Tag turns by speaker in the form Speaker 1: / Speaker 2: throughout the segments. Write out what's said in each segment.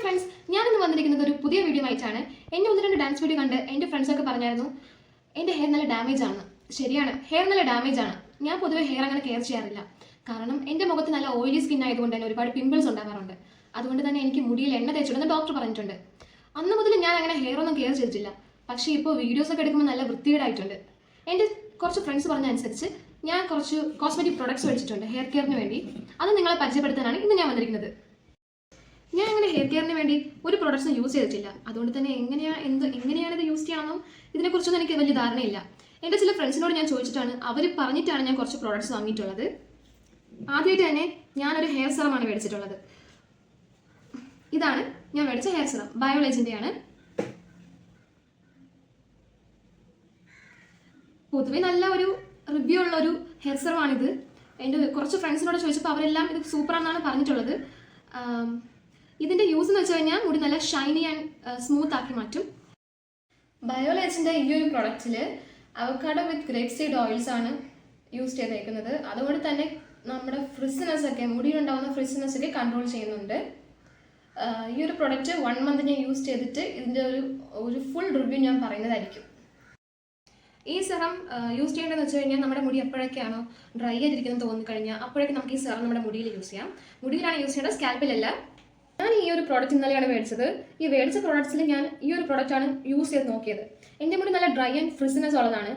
Speaker 1: Friends, ഞാനിന്ന് വന്നിരിക്കുന്നത് ഒരു പുതിയ വീഡിയോ ആയിട്ടാണ്. എൻ്റെ ഒന്ന് രണ്ട് ഡാൻസ് വീഡിയോ കണ്ട് എൻ്റെ ഫ്രണ്ട്സൊക്കെ പറഞ്ഞായിരുന്നു എൻ്റെ ഹെയർ നല്ല ഡാമേജ് ആണ്. ശരിയാണ്, ഹെയർ നല്ല ഡാമേജ് ആണ്. ഞാൻ പൊതുവെ ഹെയർ അങ്ങനെ കെയർ ചെയ്യാറില്ല. കാരണം എൻ്റെ മുഖത്ത് നല്ല ഓയിലി സ്കിൻ ആയതുകൊണ്ട് തന്നെ ഒരുപാട് പിമ്പിൾസ് ഉണ്ടാകാറുണ്ട്. അതുകൊണ്ട് തന്നെ എനിക്ക് മുടിയിൽ എണ്ണ തേച്ചിടുന്ന ഡോക്ടർ പറഞ്ഞിട്ടുണ്ട്. അന്ന് മുതൽ ഞാൻ അങ്ങനെ ഹെയർ ഒന്നും കെയർ ചെയ്തിട്ടില്ല. പക്ഷേ ഇപ്പോൾ വീഡിയോസൊക്കെ എടുക്കുമ്പോൾ നല്ല വൃത്തികേടായിട്ടുണ്ട്. എൻ്റെ കുറച്ച് ഫ്രണ്ട്സ് പറഞ്ഞ അനുസരിച്ച് ഞാൻ കുറച്ച് കോസ്മെറ്റിക് പ്രൊഡക്ട്സ് മേടിച്ചിട്ടുണ്ട് ഹെയർ കെയറിന് വേണ്ടി. അത് നിങ്ങളെ പരിചയപ്പെടുത്താനാണ് ഇന്ന് ഞാൻ വന്നിരിക്കുന്നത്. ഞാൻ അങ്ങനെ ഹെയർ കെയറിന് വേണ്ടി ഒരു പ്രൊഡക്ട്സും യൂസ് ചെയ്തിട്ടില്ല. അതുകൊണ്ട് തന്നെ എങ്ങനെയാണ് ഇത് യൂസ് ചെയ്യാമെന്നോ ഇതിനെക്കുറിച്ചൊന്നും എനിക്ക് വലിയ ധാരണയില്ല. എൻ്റെ ചില ഫ്രണ്ട്സിനോട് ഞാൻ ചോദിച്ചിട്ടാണ്, അവർ പറഞ്ഞിട്ടാണ് ഞാൻ കുറച്ച് പ്രോഡക്ട്സ് വാങ്ങിയിട്ടുള്ളത്. ആദ്യമായിട്ട് തന്നെ ഞാനൊരു ഹെയർ സെറമാണ് മേടിച്ചിട്ടുള്ളത്. ഇതാണ് ഞാൻ മേടിച്ച ഹെയർ സെറം, ബയോളജിൻ്റെയാണ്. പൊതുവെ നല്ല ഒരു റിവ്യൂ ഉള്ള ഒരു ഹെയർ സെറമാണിത്. എൻ്റെ കുറച്ച് ഫ്രണ്ട്സിനോട് ചോദിച്ചപ്പോൾ അവരെല്ലാം ഇത് സൂപ്പറാണെന്നാണ് പറഞ്ഞിട്ടുള്ളത്. ഇതിൻ്റെ യൂസ് എന്ന് വെച്ച് കഴിഞ്ഞാൽ മുടി നല്ല ഷൈനി ആൻഡ് സ്മൂത്ത് ആക്കി മാറ്റും. ബയോളജിൻ്റെ ഈ ഒരു പ്രൊഡക്റ്റിൽ അവക്കാഡോ വിത്ത് ഗ്രേപ്പ് സീഡ് ഓയിൽസ് ആണ് യൂസ് ചെയ്തേക്കുന്നത്. അതുകൊണ്ട് തന്നെ നമ്മുടെ ഫ്രിസിനെസ് ഒക്കെ, മുടിയിലുണ്ടാകുന്ന ഫ്രിസിനെസ് ഒക്കെ കൺട്രോൾ ചെയ്യുന്നുണ്ട്. ഈ ഒരു പ്രൊഡക്റ്റ് 1 മന്ത് ഞാൻ യൂസ് ചെയ്തിട്ട് ഇതിൻ്റെ ഒരു ഫുൾ റിവ്യൂ ഞാൻ പറയുന്നതായിരിക്കും. ഈ സെറം യൂസ് ചെയ്യേണ്ടതെന്ന് വെച്ച് കഴിഞ്ഞാൽ നമ്മുടെ മുടി എപ്പോഴൊക്കെയാണോ ഡ്രൈ ആയിട്ടിരിക്കുന്നത് തോന്നിക്കഴിഞ്ഞാൽ അപ്പോഴൊക്കെ നമുക്ക് ഈ സെറം നമ്മുടെ മുടിയിൽ യൂസ് ചെയ്യാം. മുടിയിലാണ് യൂസ് ചെയ്യേണ്ടത്, സ്കാൽപ്പിലല്ല. ഞാൻ ഈ ഒരു പ്രോഡക്റ്റ് ഇന്നലെയാണ് മേടിച്ചത്. ഈ മേടിച്ച പ്രോഡക്ട്സിൽ ഞാൻ ഈ ഒരു പ്രോഡക്റ്റാണ് യൂസ് ചെയ്ത് നോക്കിയത്. എൻ്റെ മുടി നല്ല ഡ്രൈ ആൻഡ് ഫ്രിസിനെസ് ഉള്ളതാണ്.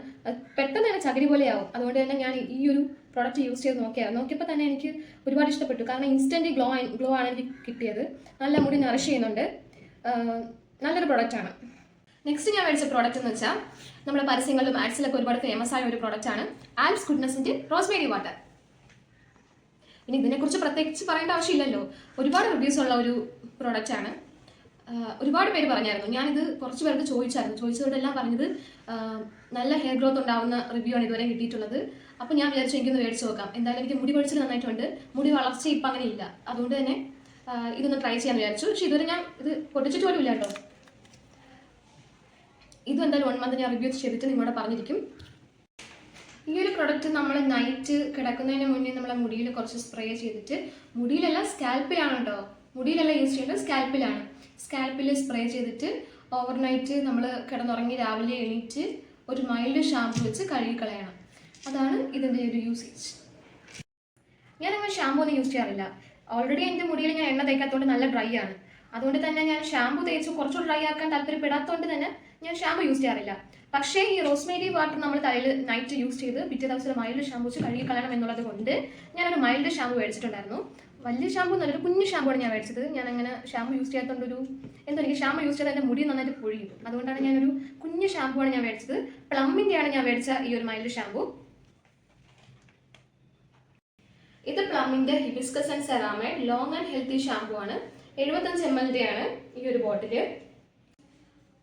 Speaker 1: പെട്ടെന്ന് തന്നെ ചകിരി പോലെയാവും. അതുകൊണ്ട് തന്നെ ഞാൻ ഈ ഒരു പ്രോഡക്റ്റ് യൂസ് ചെയ്ത് നോക്കിയപ്പോൾ തന്നെ എനിക്ക് ഒരുപാട് ഇഷ്ടപ്പെട്ടു. കാരണം ഇൻസ്റ്റൻറ്റ് ഗ്ലോ ആണ് എനിക്ക് കിട്ടിയത്. നല്ല മുടി നറിഷ് ചെയ്യുന്നുണ്ട്. നല്ലൊരു പ്രോഡക്റ്റാണ്. നെക്സ്റ്റ് ഞാൻ മേടിച്ച പ്രോഡക്റ്റ് എന്ന് വെച്ചാൽ നമ്മുടെ പരസ്യങ്ങളിലും ആഡ്സിലൊക്കെ ഒരുപാട് ഫേമസ് ആയ ഒരു പ്രോഡക്റ്റാണ് ആൽപ്സ് ഗുഡ്നെസിൻ്റെ റോസ്മേരി വാട്ടർ. ഇനി ഇതിനെക്കുറിച്ച് പ്രത്യേകിച്ച് പറയേണ്ട ആവശ്യമില്ലല്ലോ, ഒരുപാട് റിവ്യൂസ് ഉള്ള ഒരു പ്രോഡക്റ്റാണ്. ഒരുപാട് പേര് പറഞ്ഞായിരുന്നു. ഞാനിത് കുറച്ച് പേർക്ക് ചോദിച്ചവരെല്ലാം പറഞ്ഞത് നല്ല ഹെയർ ഗ്രോത്ത് ഉണ്ടാവുന്ന റിവ്യൂ ആണ് ഇതുവരെ കിട്ടിയിട്ടുള്ളത്. അപ്പോൾ ഞാൻ വിചാരിച്ചു എനിക്കൊന്ന് മേടിച്ച് നോക്കാം. എന്തായാലും എനിക്ക് മുടി പൊഴിച്ചിൽ നന്നായിട്ടുണ്ട്, മുടി വളർച്ച ഇപ്പം അങ്ങനെ ഇല്ല. അതുകൊണ്ട് തന്നെ ഇതൊന്ന് ട്രൈ ചെയ്യാൻ വിചാരിച്ചു. പക്ഷേ ഇതുവരെ ഞാൻ ഇത് പൊട്ടിച്ചിട്ട് പോലും ഇല്ല കേട്ടോ. ഇതും എന്തായാലും 1 മന്ത് ഞാൻ റിവ്യൂ ചെയ്തിട്ട് നിങ്ങളോട് പറഞ്ഞിരിക്കും. ഈ ഒരു പ്രൊഡക്റ്റ് നമ്മൾ നൈറ്റ് കിടക്കുന്നതിന് മുന്നേ നമ്മളെ മുടിയിൽ കുറച്ച് സ്പ്രേ ചെയ്തിട്ട്, മുടിയിലല്ല സ്കാൽപ്പിലാണ് കേട്ടോ, മുടിയിലല്ല യൂസ് ചെയ്യേണ്ടത്, സ്കാൽപ്പിലാണ്. സ്കാൽപ്പിൽ സ്പ്രേ ചെയ്തിട്ട് ഓവർനൈറ്റ് നമ്മൾ കിടന്നുറങ്ങി രാവിലെ എണീറ്റ് ഒരു മൈൽഡ് ഷാമ്പു വെച്ച് കഴുകിക്കളയണം. അതാണ് ഇതിൻ്റെ ഒരു യൂസേജ്. ഞാനങ്ങനെ ഷാമ്പു ഒന്നും യൂസ് ചെയ്യാറില്ല. ഓൾറെഡി എൻ്റെ മുടിയിൽ ഞാൻ എണ്ണ തേക്കാത്തതുകൊണ്ട് നല്ല ഡ്രൈ ആണ്. അതുകൊണ്ട് തന്നെ ഞാൻ ഷാമ്പു തേച്ച് കുറച്ചുകൂടി ഡ്രൈ ആക്കാൻ താല്പര്യപ്പെടാത്തതുകൊണ്ട് തന്നെ ഞാൻ ഷാമ്പു യൂസ് ചെയ്യാറില്ല. പക്ഷേ ഈ റോസ്മേരി വാട്ടർ നമ്മൾ തലയിൽ നൈറ്റ് യൂസ് ചെയ്ത് പിറ്റേ ദിവസം മൈൽഡ് ഷാമ്പു വെച്ച് കഴുകി കളയണം എന്നുള്ളത് കൊണ്ട് ഞാനൊരു മൈൽഡ് ഷാമ്പു മേടിച്ചിട്ടുണ്ടായിരുന്നു. വലിയ ഷാമ്പു നല്ലൊരു കുഞ്ഞു ഷാമ്പുവാണ് ഞാൻ മേടിച്ചത്. ഞാൻ അങ്ങനെ ഷാമ്പു യൂസ് ചെയ്യാത്തതുകൊണ്ടൊരു എനിക്ക് ഷാമ്പു യൂസ് ചെയ്താൽ എൻ്റെ മുടി നന്നായിട്ട് പൊഴിയും. അതുകൊണ്ടാണ് ഞാനൊരു കുഞ്ഞു ഷാമ്പുവാണ് ഞാൻ മേടിച്ചത്. പ്ലമ്മിൻ്റെയാണ് ഞാൻ മേടിച്ച ഈ ഒരു മൈൽഡ് ഷാമ്പു. ഇത് പ്ലമ്മിൻ്റെ hibiscus and ceramide long and healthy shampoo ആണ്. 75 ml ആണ് ഈ ഒരു ബോട്ടില്.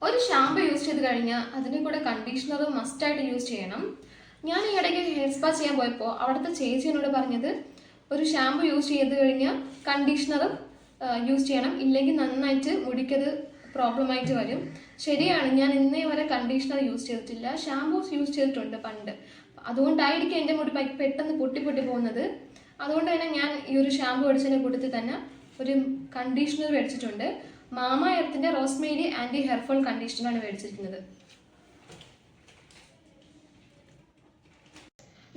Speaker 1: ഒരു ഷാമ്പു യൂസ് ചെയ്ത് കഴിഞ്ഞാൽ അതിൻ്റെ കൂടെ കണ്ടീഷണർ മസ്റ്റായിട്ട് യൂസ് ചെയ്യണം. ഞാൻ ഈ ഇടയ്ക്ക് ഹെയർ സ്പാ ചെയ്യാൻ പോയപ്പോൾ അവിടുത്തെ ചേച്ചി എന്നോട് പറഞ്ഞത് ഒരു ഷാമ്പു യൂസ് ചെയ്ത് കഴിഞ്ഞാൽ കണ്ടീഷണർ യൂസ് ചെയ്യണം, ഇല്ലെങ്കിൽ നന്നായിട്ട് മുടിക്കത് പ്രോബ്ലമായിട്ട് വരും. ശരിയാണ്, ഞാൻ ഇന്നേ വരെ കണ്ടീഷണർ യൂസ് ചെയ്തിട്ടില്ല, ഷാമ്പൂസ് യൂസ് ചെയ്തിട്ടുണ്ട് പണ്ട്. അതുകൊണ്ടായിരിക്കും എൻ്റെ മുടി പെട്ടെന്ന് പൊട്ടി പോകുന്നത്. അതുകൊണ്ട് തന്നെ ഞാൻ ഈ ഒരു ഷാമ്പു മേടിച്ചതിൻ്റെ കൂട്ടത്തിൽ തന്നെ ഒരു കണ്ടീഷണർ മേടിച്ചിട്ടുണ്ട്. മാമ എർത്തിൻ്റെ റോസ്മേരി ആൻറ്റി ഹെയർ ഫോൾ കണ്ടീഷണറാണ് മേടിച്ചിരിക്കുന്നത്.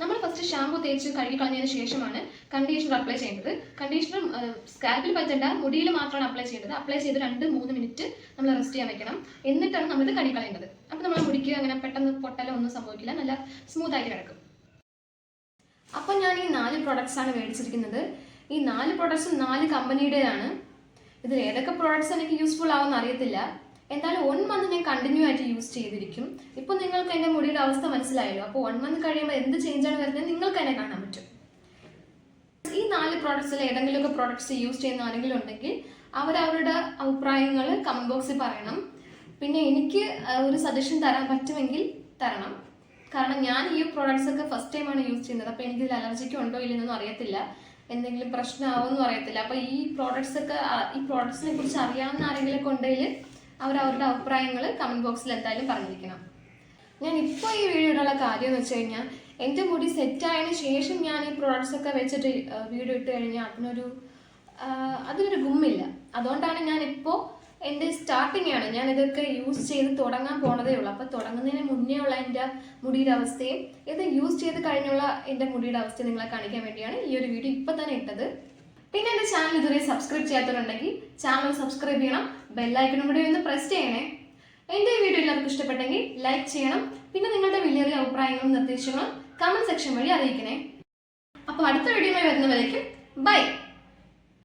Speaker 1: നമ്മൾ ഫസ്റ്റ് ഷാമ്പു തേച്ച് കഴുകി കളഞ്ഞതിന് ശേഷമാണ് കണ്ടീഷണർ അപ്ലൈ ചെയ്യേണ്ടത്. കണ്ടീഷണർ സ്കാൽപ്പിൽ പറ്റേണ്ട, മുടിയിൽ മാത്രമാണ് അപ്ലൈ ചെയ്യേണ്ടത്. അപ്ലൈ ചെയ്ത് 2-3 മിനിറ്റ് നമ്മൾ റെസ്റ്റ് ചെയ്യാൻ വെക്കണം. എന്നിട്ടാണ് നമ്മളിത് കഴുകി കളയേണ്ടത്. അപ്പോൾ നമ്മുടെ മുടിക്ക് അങ്ങനെ പെട്ടെന്ന് പൊട്ടലോ ഒന്നും സംഭവിക്കില്ല, നല്ല സ്മൂത്ത് ആയിട്ട് കിടക്കും. അപ്പോൾ ഞാൻ ഈ 4 പ്രോഡക്ട്സ് ആണ് മേടിച്ചിരിക്കുന്നത്. ഈ 4 പ്രോഡക്ട്സും 4 കമ്പനിയുടേതാണ്. ഇതിൽ ഏതൊക്കെ പ്രോഡക്ട്സ് എനിക്ക് യൂസ്ഫുൾ ആവുമെന്ന് അറിയത്തില്ല. എന്തായാലും 1 മന്ത് ഞാൻ കണ്ടിന്യൂ ആയിട്ട് യൂസ് ചെയ്തിരിക്കും. ഇപ്പോൾ നിങ്ങൾക്ക് എൻ്റെ മുടിയുടെ അവസ്ഥ മനസ്സിലായല്ലോ. അപ്പോൾ 1 മന്ത് കഴിയുമ്പോൾ എന്ത് ചേഞ്ചാണ് വരുന്നത് നിങ്ങൾക്ക് തന്നെ കാണാൻ പറ്റും. ഈ 4 പ്രോഡക്ട്സിൽ ഏതെങ്കിലുമൊക്കെ പ്രോഡക്ട്സ് യൂസ് ചെയ്യുന്ന ആരെങ്കിലും ഉണ്ടെങ്കിൽ അവരവരുടെ അഭിപ്രായങ്ങൾ കമൻറ്റ് ബോക്സിൽ പറയണം. പിന്നെ എനിക്ക് ഒരു സജഷൻ തരാൻ പറ്റുമെങ്കിൽ തരണം. കാരണം ഞാൻ ഈ പ്രോഡക്ട്സ് ഒക്കെ ഫസ്റ്റ് ടൈമാണ് യൂസ് ചെയ്യുന്നത്. അപ്പോൾ എനിക്കിതിൽ അലർജിക്ക് ഉണ്ടോ ഇല്ലെന്നൊന്നും അറിയത്തില്ല, എന്തെങ്കിലും പ്രശ്നമാവുമെന്നും അറിയത്തില്ല. അപ്പോൾ ഈ പ്രോഡക്ട്സിനെ കുറിച്ച് അറിയാവുന്ന ആരെങ്കിലും ഉണ്ടെങ്കിൽ അവരവരുടെ അഭിപ്രായങ്ങൾ കമൻറ്റ് ബോക്സിൽ എന്തായാലും പറഞ്ഞിരിക്കണം. ഞാൻ ഇപ്പോൾ ഈ വീഡിയോ ഇടാനുള്ള കാര്യം എന്ന് വെച്ച് കഴിഞ്ഞാൽ, എൻ്റെ മുടി സെറ്റായതിന് ശേഷം ഞാൻ ഈ പ്രോഡക്ട്സ് ഒക്കെ വെച്ചിട്ട് വീഡിയോ ഇട്ട് കഴിഞ്ഞാൽ അതിനൊരു അതിനൊരു ഗുമ്മില്ല. അതുകൊണ്ടാണ് ഞാനിപ്പോൾ എൻ്റെ സ്റ്റാർട്ടിംഗ് ആണ്, ഞാൻ ഇതൊക്കെ യൂസ് ചെയ്ത് തുടങ്ങാൻ പോണതേ ഉള്ളൂ. അപ്പോൾ തുടങ്ങുന്നതിന് മുന്നേ ഉള്ള എൻ്റെ മുടിയുടെ അവസ്ഥയും ഇത് യൂസ് ചെയ്ത് കഴിഞ്ഞുള്ള എൻ്റെ മുടിയുടെ അവസ്ഥയും നിങ്ങളെ കാണിക്കാൻ വേണ്ടിയാണ് ഈ ഒരു വീഡിയോ ഇപ്പം തന്നെ ഇട്ടത്. പിന്നെ എൻ്റെ ചാനൽ ഇതുവരെ സബ്സ്ക്രൈബ് ചെയ്യാത്തവരുണ്ടെങ്കിൽ ചാനൽ സബ്സ്ക്രൈബ് ചെയ്യണം, ബെല്ലൈക്കണും കൂടി ഒന്ന് പ്രസ് ചെയ്യണേ. എൻ്റെ ഈ വീഡിയോ എല്ലാവർക്കും ഇഷ്ടപ്പെട്ടെങ്കിൽ ലൈക്ക് ചെയ്യണം. പിന്നെ നിങ്ങളുടെ വലിയ അഭിപ്രായങ്ങളും നിർദ്ദേശങ്ങളും കമൻറ്റ് സെക്ഷൻ വഴി അറിയിക്കണേ. അപ്പോൾ അടുത്ത വീഡിയോയുമായി വരുന്നവരേക്കും ബൈ.